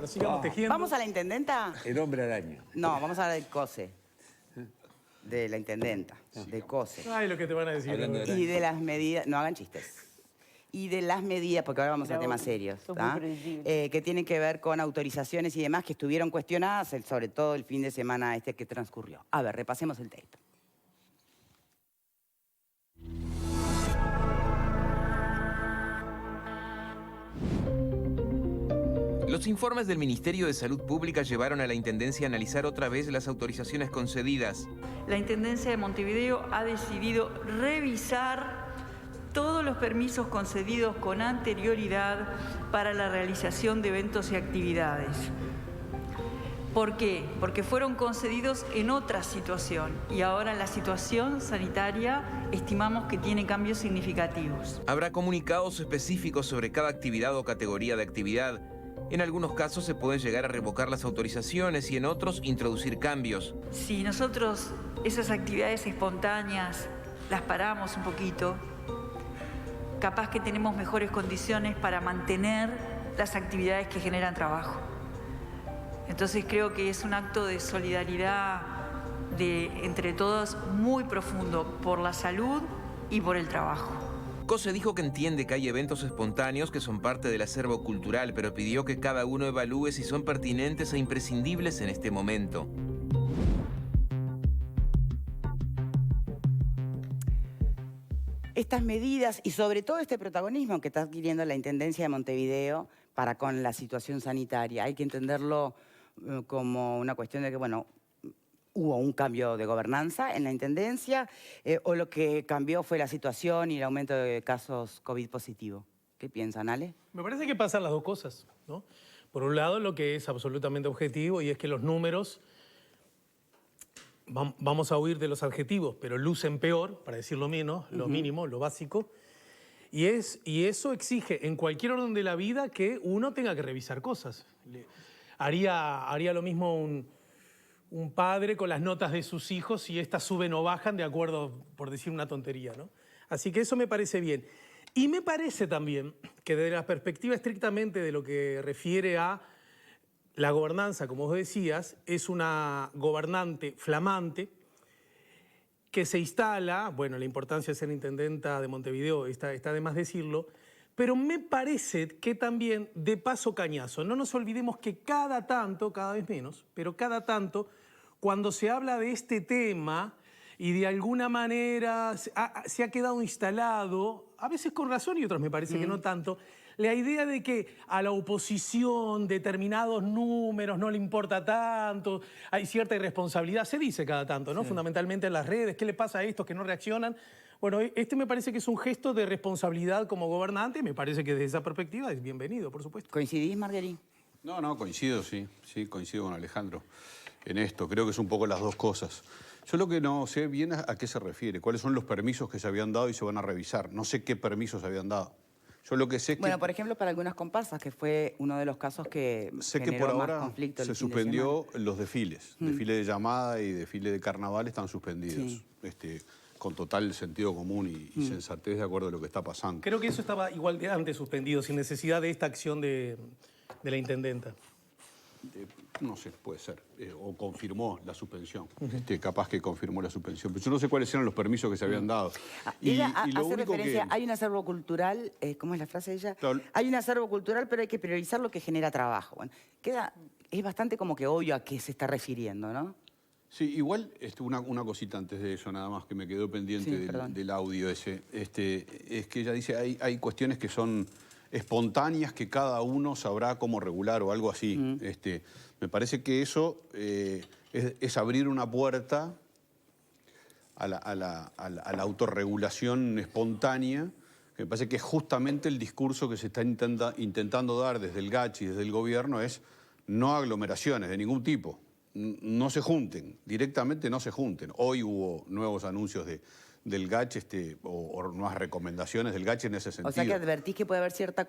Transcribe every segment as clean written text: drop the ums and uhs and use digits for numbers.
Bueno, sigamos tejiendo. ¿Vamos a la intendenta? El hombre araña. No, vamos a hablar del COSE. De la intendenta, del COSE. Ay, lo que te van a decir. Hablando de Y de las medidas... No hagan chistes. Y de las medidas, porque ahora vamos a temas serios, ¿tá? Que tienen que ver con autorizaciones y demás que estuvieron cuestionadas, sobre todo el fin de semana este que transcurrió. A ver, repasemos el tape. Los informes del Ministerio de Salud Pública llevaron a la Intendencia a analizar otra vez las autorizaciones concedidas. La Intendencia de Montevideo ha decidido revisar todos los permisos concedidos con anterioridad para la realización de eventos y actividades. ¿Por qué? Porque fueron concedidos en otra situación y ahora en la situación sanitaria estimamos que tiene cambios significativos. Habrá comunicados específicos sobre cada actividad o categoría de actividad. En algunos casos se pueden llegar a revocar las autorizaciones y en otros introducir cambios. Si nosotros esas actividades espontáneas las paramos un poquito, capaz que tenemos mejores condiciones para mantener las actividades que generan trabajo. Entonces creo que es un acto de solidaridad entre todos muy profundo por la salud y por el trabajo. COSE dijo que entiende que hay eventos espontáneos que son parte del acervo cultural, pero pidió que cada uno evalúe si son pertinentes e imprescindibles en este momento. Estas medidas y sobre todo este protagonismo que está adquiriendo la Intendencia de Montevideo para con la situación sanitaria, hay que entenderlo como una cuestión de que, bueno, hubo un cambio de gobernanza en la Intendencia o lo que cambió fue la situación y el aumento de casos COVID positivo. ¿Qué piensan, Ale? Me parece que pasan las dos cosas, ¿no? Por un lado, lo que es absolutamente objetivo y es que los números, vamos a huir de los adjetivos, pero lucen peor, para decirlo menos, lo mínimo, lo básico. Y eso exige en cualquier orden de la vida que uno tenga que revisar cosas. Haría lo mismo un padre con las notas de sus hijos si éstas suben o bajan de acuerdo, por decir una tontería, ¿no? Así que eso me parece bien. Y me parece también que desde la perspectiva estrictamente de lo que refiere a la gobernanza, como vos decías, es una gobernante flamante que se instala, bueno, la importancia de ser intendenta de Montevideo está de más decirlo, pero me parece que también de paso cañazo. No nos olvidemos que cada tanto, cada vez menos, pero cada tanto, cuando se habla de este tema y de alguna manera se ha quedado instalado, a veces con razón y otras me parece que no tanto, la idea de que a la oposición determinados números no le importa tanto, hay cierta irresponsabilidad, se dice cada tanto, ¿no? Sí. Fundamentalmente en las redes, ¿qué le pasa a estos que no reaccionan? Bueno, este me parece que es un gesto de responsabilidad como gobernante y me parece que desde esa perspectiva es bienvenido, por supuesto. ¿Coincidís, Marguerite? No, coincido, sí, coincido con Alejandro en esto. Creo que es un poco las dos cosas. Yo lo que no sé bien a qué se refiere, cuáles son los permisos que se habían dado y se van a revisar. No sé qué permisos se habían dado. Yo lo que sé es que... Bueno, por ejemplo, para algunas comparsas, que fue uno de los casos que sé generó que por más ahora conflicto se suspendió los desfiles. Desfile de llamada y desfile de carnaval están suspendidos. Sí. Con total sentido común y sensatez de acuerdo a lo que está pasando. Creo que eso estaba igual de antes suspendido, sin necesidad de esta acción de la intendenta. No sé, puede ser. O confirmó la suspensión. Capaz que confirmó la suspensión. Pero yo no sé cuáles eran los permisos que se habían dado. Ella hace referencia, hay un acervo cultural, ¿cómo es la frase de ella? Claro. Hay un acervo cultural, pero hay que priorizar lo que genera trabajo. Bueno, es bastante como que obvio a qué se está refiriendo, ¿no? Sí, igual una cosita antes de eso, nada más, que me quedó pendiente del audio ese. Es que ella dice, hay cuestiones que son espontáneas que cada uno sabrá cómo regular o algo así. Me parece que eso es abrir una puerta a la autorregulación espontánea, que me parece que es justamente el discurso que se está intentando dar desde el GACH y desde el gobierno, es no aglomeraciones de ningún tipo. No se junten, directamente no se junten. Hoy hubo nuevos anuncios del GACH o nuevas recomendaciones del GACH en ese sentido. O sea que advertís que puede haber cierta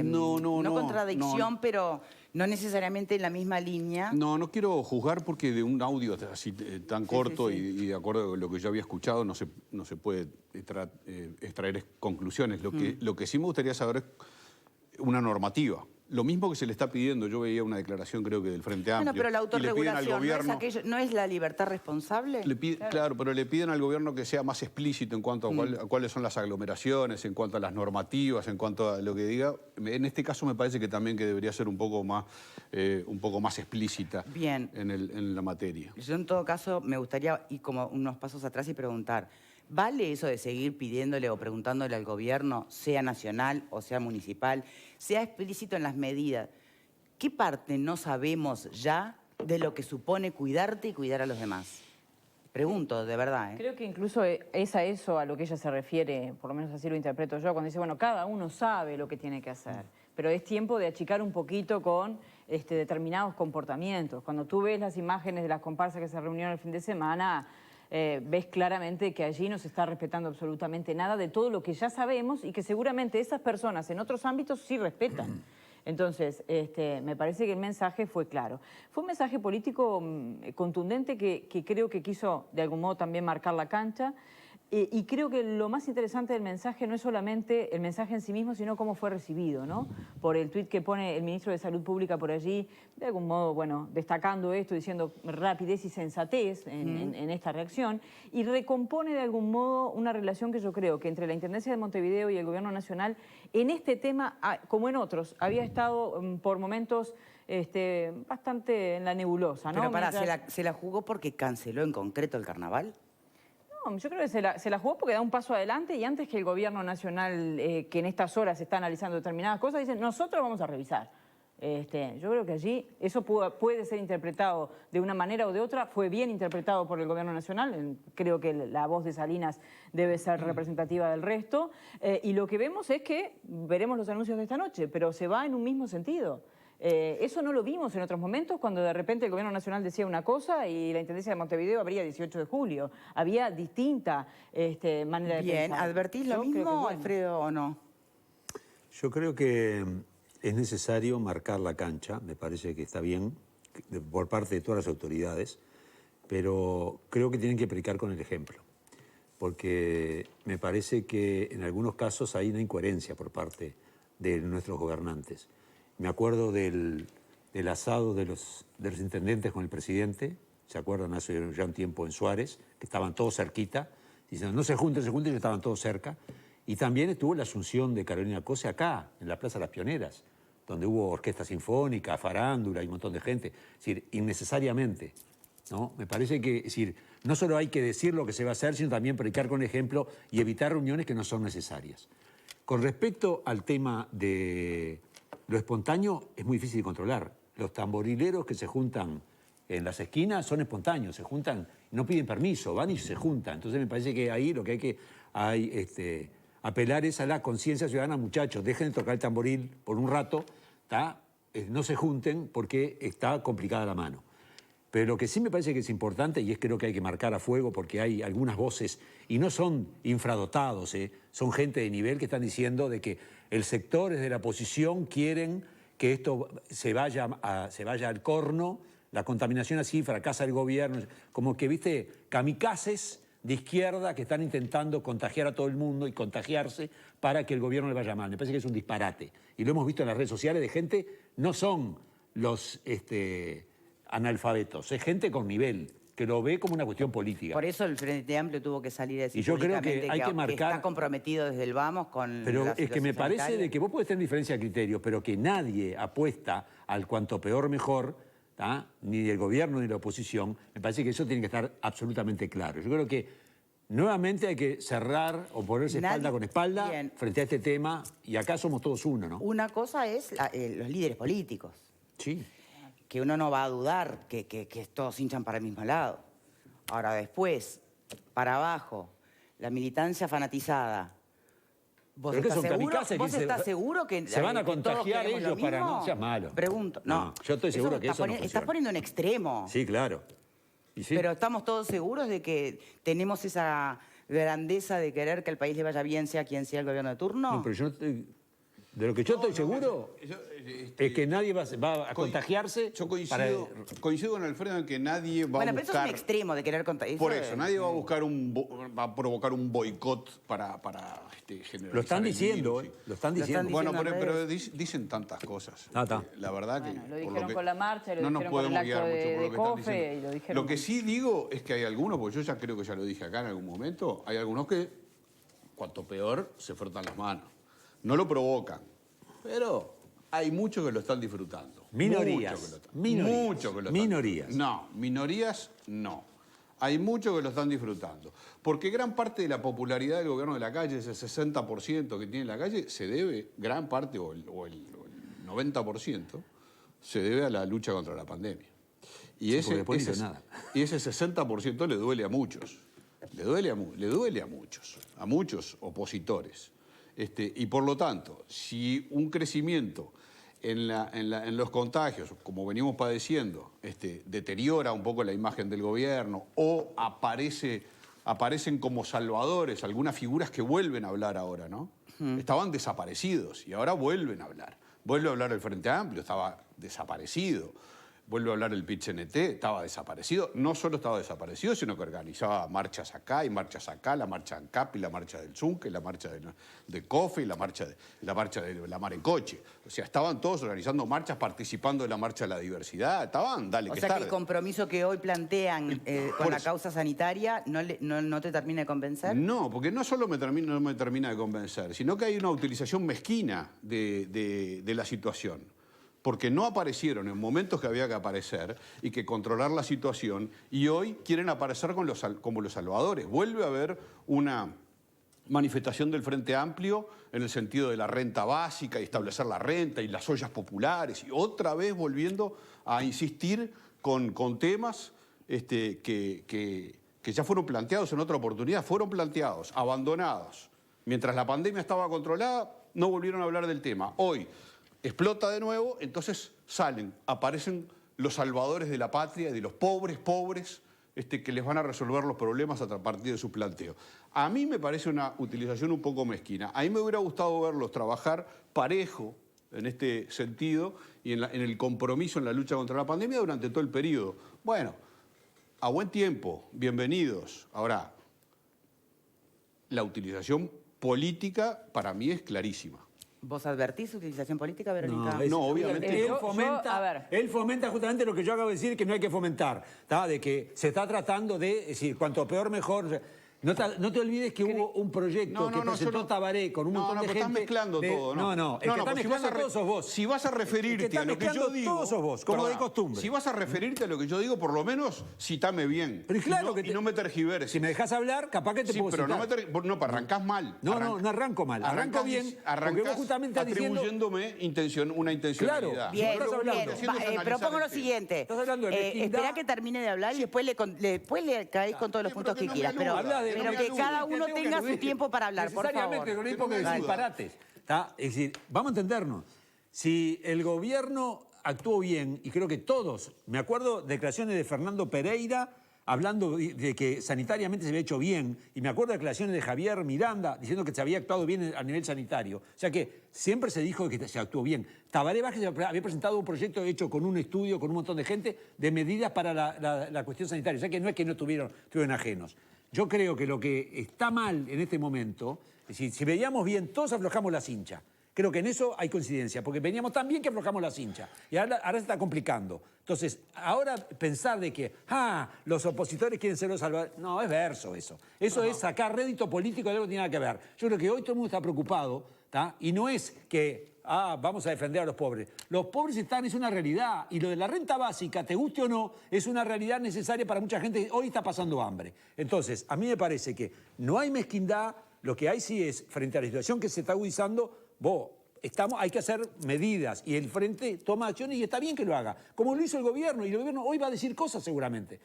no contradicción, pero no necesariamente en la misma línea. No quiero juzgar porque de un audio así tan corto y de acuerdo a lo que yo había escuchado no se puede extraer conclusiones. Lo que sí me gustaría saber es una normativa. Lo mismo que se le está pidiendo, yo veía una declaración creo que del Frente Amplio. Bueno, pero la y le piden al autorregulación gobierno, ¿no es la libertad responsable? Claro, pero le piden al gobierno que sea más explícito en cuanto a cuáles son las aglomeraciones, en cuanto a las normativas, en cuanto a lo que diga. En este caso me parece que también que debería ser un poco más explícita en la materia. Yo en todo caso me gustaría ir como unos pasos atrás y preguntar, ¿vale eso de seguir pidiéndole o preguntándole al gobierno, sea nacional o sea municipal, sea explícito en las medidas? ¿Qué parte no sabemos ya de lo que supone cuidarte y cuidar a los demás? Pregunto, de verdad. Creo que incluso es a eso a lo que ella se refiere, por lo menos así lo interpreto yo, cuando dice, bueno, cada uno sabe lo que tiene que hacer, pero es tiempo de achicar un poquito con determinados comportamientos. Cuando tú ves las imágenes de las comparsas que se reunieron el fin de semana, ves claramente que allí no se está respetando absolutamente nada de todo lo que ya sabemos y que seguramente esas personas en otros ámbitos sí respetan. Entonces, me parece que el mensaje fue claro. Fue un mensaje político contundente que creo que quiso de algún modo también marcar la cancha. Y creo que lo más interesante del mensaje no es solamente el mensaje en sí mismo, sino cómo fue recibido, ¿no? Por el tuit que pone el ministro de Salud Pública por allí, de algún modo, bueno, destacando esto, diciendo rapidez y sensatez en esta reacción, y recompone de algún modo una relación que yo creo que entre la Intendencia de Montevideo y el Gobierno Nacional, en este tema, como en otros, había estado por momentos bastante en la nebulosa, ¿no? Pero pará, ¿se la jugó porque canceló en concreto el carnaval? Yo creo que se la jugó porque da un paso adelante y antes que el gobierno nacional, que en estas horas está analizando determinadas cosas, dicen, nosotros vamos a revisar. Yo creo que allí eso puede ser interpretado de una manera o de otra. Fue bien interpretado por el gobierno nacional. Creo que la voz de Salinas debe ser representativa del resto. Y lo que vemos es que veremos los anuncios de esta noche, pero se va en un mismo sentido. Eso no lo vimos en otros momentos cuando de repente el gobierno nacional decía una cosa y la Intendencia de Montevideo abría 18 de julio. Había distinta manera de pensar. Bien, ¿advertís lo mismo, Alfredo, o no? Yo creo que es necesario marcar la cancha, me parece que está bien, por parte de todas las autoridades, pero creo que tienen que predicar con el ejemplo, porque me parece que en algunos casos hay una incoherencia por parte de nuestros gobernantes. Me acuerdo del asado de los intendentes con el presidente, ¿se acuerdan? Hace ya un tiempo en Suárez, que estaban todos cerquita, diciendo no se junten, y estaban todos cerca. Y también estuvo la asunción de Carolina Cose acá, en la Plaza de las Pioneras, donde hubo orquesta sinfónica, farándula y un montón de gente. Es decir, innecesariamente, ¿no? Me parece que, es decir, no solo hay que decir lo que se va a hacer, sino también predicar con ejemplo y evitar reuniones que no son necesarias. Con respecto al tema de lo espontáneo, es muy difícil de controlar. Los tamborileros que se juntan en las esquinas son espontáneos, se juntan, no piden permiso, van y se juntan. Entonces me parece que ahí lo que hay que apelar es a la conciencia ciudadana, muchachos, dejen de tocar el tamboril por un rato, no se junten porque está complicada la mano. Pero lo que sí me parece que es importante, y es creo que hay que marcar a fuego porque hay algunas voces, y no son infradotados, son gente de nivel que están diciendo de que el sectores de la oposición quieren que esto se vaya al corno, la contaminación así, fracasa el gobierno, como que, viste, kamikazes de izquierda que están intentando contagiar a todo el mundo y contagiarse para que el gobierno le vaya mal. Me parece que es un disparate. Y lo hemos visto en las redes sociales de gente, no son los analfabetos, es gente con nivel, que lo ve como una cuestión política. Por eso el Frente Amplio tuvo que salir a decir y yo creo que hay que marcar, marcar, está comprometido desde el vamos con pero la es que me parece sanitaria. de que vos podés tener diferencia de criterio, pero que nadie apuesta al cuanto peor mejor, ni el gobierno ni la oposición. Me parece que eso tiene que estar absolutamente claro. Yo creo que nuevamente hay que cerrar o ponerse espalda con espalda frente a este tema, y acá somos todos uno, ¿no? Una cosa es los líderes políticos. Sí. Que uno no va a dudar que todos hinchan para el mismo lado. Ahora después, para abajo, la militancia fanatizada. ¿Vos estás seguro que se van a contagiar ellos para no seas malo? Pregunto. No, yo estoy seguro que eso no funciona. Estás poniendo un extremo. Sí, claro. ¿Y sí? Pero estamos todos seguros de que tenemos esa grandeza de querer que el país le vaya bien, sea quien sea el gobierno de turno. No, pero yo no estoy... De lo que yo estoy seguro... es que nadie va a contagiarse. Yo coincido con Alfredo en que nadie va a buscar... Bueno, pero eso es un extremo de querer contagiar. Por eso, nadie va a buscar va a provocar un boicot para generar. Lo están diciendo, lo están diciendo. Bueno, pero dicen tantas cosas. La verdad que... Lo dijeron con la marcha, lo no nos dijeron con el podemos acto guiar mucho por lo que están COFE, y lo diciendo. dijeron Lo que sí digo es que hay algunos, porque yo ya creo que ya lo dije acá en algún momento, hay algunos que cuanto peor se frotan las manos. No lo provocan, pero hay muchos que lo están disfrutando. Minorías. Muchos que lo están Minorías. No, minorías no. Hay muchos que lo están disfrutando. Porque gran parte de la popularidad del gobierno de la calle, ese 60% que tiene la calle, se debe, gran parte o el 90%, se debe a la lucha contra la pandemia. Y ese 60% le duele a muchos. Le duele a muchos opositores. Y por lo tanto, si un crecimiento en los contagios, como venimos padeciendo, deteriora un poco la imagen del gobierno o aparecen como salvadores algunas figuras que vuelven a hablar ahora, ¿no? Estaban desaparecidos y ahora vuelven a hablar. Vuelve a hablar el Frente Amplio, estaba desaparecido. Vuelve a hablar el PIT-CNT, estaba desaparecido. No solo estaba desaparecido, sino que organizaba marchas acá y marchas acá, la marcha ANCAP y la marcha del ZUNCE, la marcha de COFE y la marcha de la Mar en Coche. O sea, estaban todos organizando marchas, participando de la marcha de la diversidad. Estaban, dale, que O sea tarde. que el compromiso que hoy plantean con la causa sanitaria no te termina de convencer. No, porque no solo no me termina de convencer, sino que hay una utilización mezquina de la situación. Porque no aparecieron en momentos que había que aparecer y que controlar la situación, y hoy quieren aparecer como los salvadores. Vuelve a haber una manifestación del Frente Amplio en el sentido de la renta básica y establecer la renta y las ollas populares, y otra vez volviendo a insistir con temas que ya fueron planteados en otra oportunidad, fueron planteados, abandonados. Mientras la pandemia estaba controlada, no volvieron a hablar del tema. Hoy explota de nuevo, entonces aparecen los salvadores de la patria, de los pobres, que les van a resolver los problemas a partir de su planteo. A mí me parece una utilización un poco mezquina. A mí me hubiera gustado verlos trabajar parejo en este sentido y en el compromiso en la lucha contra la pandemia durante todo el periodo. Bueno, a buen tiempo, bienvenidos. Ahora, la utilización política para mí es clarísima. ¿Vos advertís utilización política, Verónica? No, obviamente. Él fomenta justamente lo que yo acabo de decir, que no hay que fomentar, ¿tá? De que se está tratando de decir, cuanto peor, mejor. No te olvides que hubo un proyecto que presentó Tabaré con un montón de gente... estás mezclando todo, ¿no? No, el que está mezclando todo sos vos. Si vas a referirte a lo que yo digo... todo sos vos, como de costumbre. Si vas a referirte a lo que yo digo, por lo menos citame bien. Pero claro y no me tergiverses. Si me dejas hablar, capaz que te puedo citar. No, pero arrancás mal. No arranco mal. Arranco bien, porque vos justamente estás diciendo... atribuyéndome una intencionalidad. Claro. Bien, bien. propongo lo siguiente. Estás hablando de mezquindad. Esperá que termine de hablar y después le caes con todos los puntos que quieras. Pero que cada uno tenga su tiempo para hablar, por favor. Necesariamente, con el porque decir disparates. Es decir, vamos a entendernos. Si el gobierno actuó bien, y creo que todos, me acuerdo de declaraciones de Fernando Pereira hablando de que sanitariamente se había hecho bien, y me acuerdo de declaraciones de Javier Miranda diciendo que se había actuado bien a nivel sanitario. O sea que siempre se dijo que se actuó bien. Tabaré Vázquez había presentado un proyecto hecho con un estudio, con un montón de gente, de medidas para la cuestión sanitaria. O sea que no es que no estuvieron ajenos. Yo creo que lo que está mal en este momento, es decir, si veíamos bien, todos aflojamos la cincha. Creo que en eso hay coincidencia, porque veníamos tan bien que aflojamos la cincha. Y ahora se está complicando. Entonces, ahora pensar de que, los opositores quieren ser los salvadores. No, es verso eso. Eso es sacar rédito político de algo que tiene nada que ver. Yo creo que hoy todo el mundo está preocupado, ¿tá? Y no es que, vamos a defender a los pobres. Los pobres es una realidad. Y lo de la renta básica, te guste o no, es una realidad necesaria para mucha gente que hoy está pasando hambre. Entonces, a mí me parece que no hay mezquindad. Lo que hay sí es, frente a la situación que se está agudizando, hay que hacer medidas y el Frente toma acciones y está bien que lo haga, como lo hizo el gobierno, y el gobierno hoy va a decir cosas seguramente.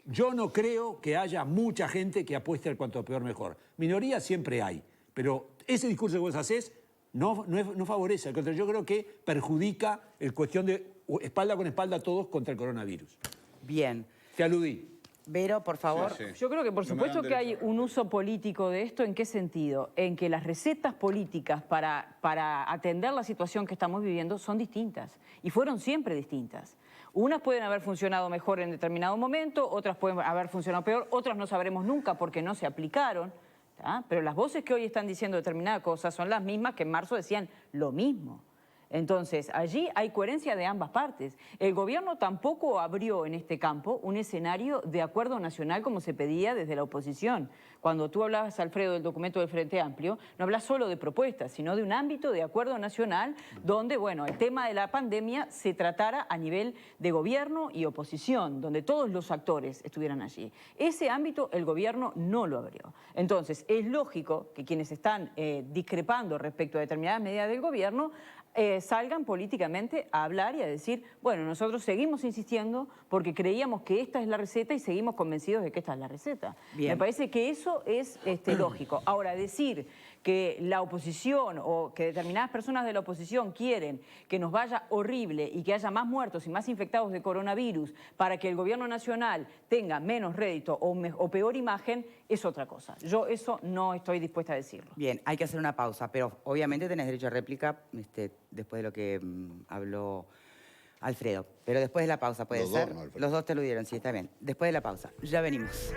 Yo no creo que haya mucha gente que apueste al cuanto peor mejor. Minorías siempre hay, pero ese discurso que vos hacés no favorece, al contrario, yo creo que perjudica el cuestión de espalda con espalda todos contra el coronavirus. Bien. Te aludí. Vero, por favor. Sí, sí. Yo creo que por No me supuesto dan que hay derecho a un uso político de esto. ¿En qué sentido? En que las recetas políticas para atender la situación que estamos viviendo son distintas y fueron siempre distintas. Unas pueden haber funcionado mejor en determinado momento, otras pueden haber funcionado peor, otras no sabremos nunca porque no se aplicaron. ¿Tá? Pero las voces que hoy están diciendo determinadas cosas son las mismas que en marzo decían lo mismo. Entonces, allí hay coherencia de ambas partes. El gobierno tampoco abrió en este campo un escenario de acuerdo nacional como se pedía desde la oposición. Cuando tú hablabas, Alfredo, del documento del Frente Amplio, no hablas solo de propuestas, sino de un ámbito de acuerdo nacional donde, bueno, el tema de la pandemia se tratara a nivel de gobierno y oposición, donde todos los actores estuvieran allí. Ese ámbito el gobierno no lo abrió. Entonces, es lógico que quienes están discrepando respecto a determinadas medidas del gobierno salgan políticamente a hablar y a decir, bueno, nosotros seguimos insistiendo porque creíamos que esta es la receta y seguimos convencidos de que esta es la receta. Bien. Me parece que eso es lógico. Ahora, decir que la oposición o que determinadas personas de la oposición quieren que nos vaya horrible y que haya más muertos y más infectados de coronavirus para que el gobierno nacional tenga menos rédito o peor imagen, es otra cosa. Yo eso no estoy dispuesta a decirlo. Bien, hay que hacer una pausa, pero obviamente tenés derecho a réplica después de lo que habló Alfredo. Pero después de la pausa, ¿puede Los ser? dos, ¿no, Alfredo? Los dos te lo dieron, sí, está bien. Después de la pausa. Ya venimos.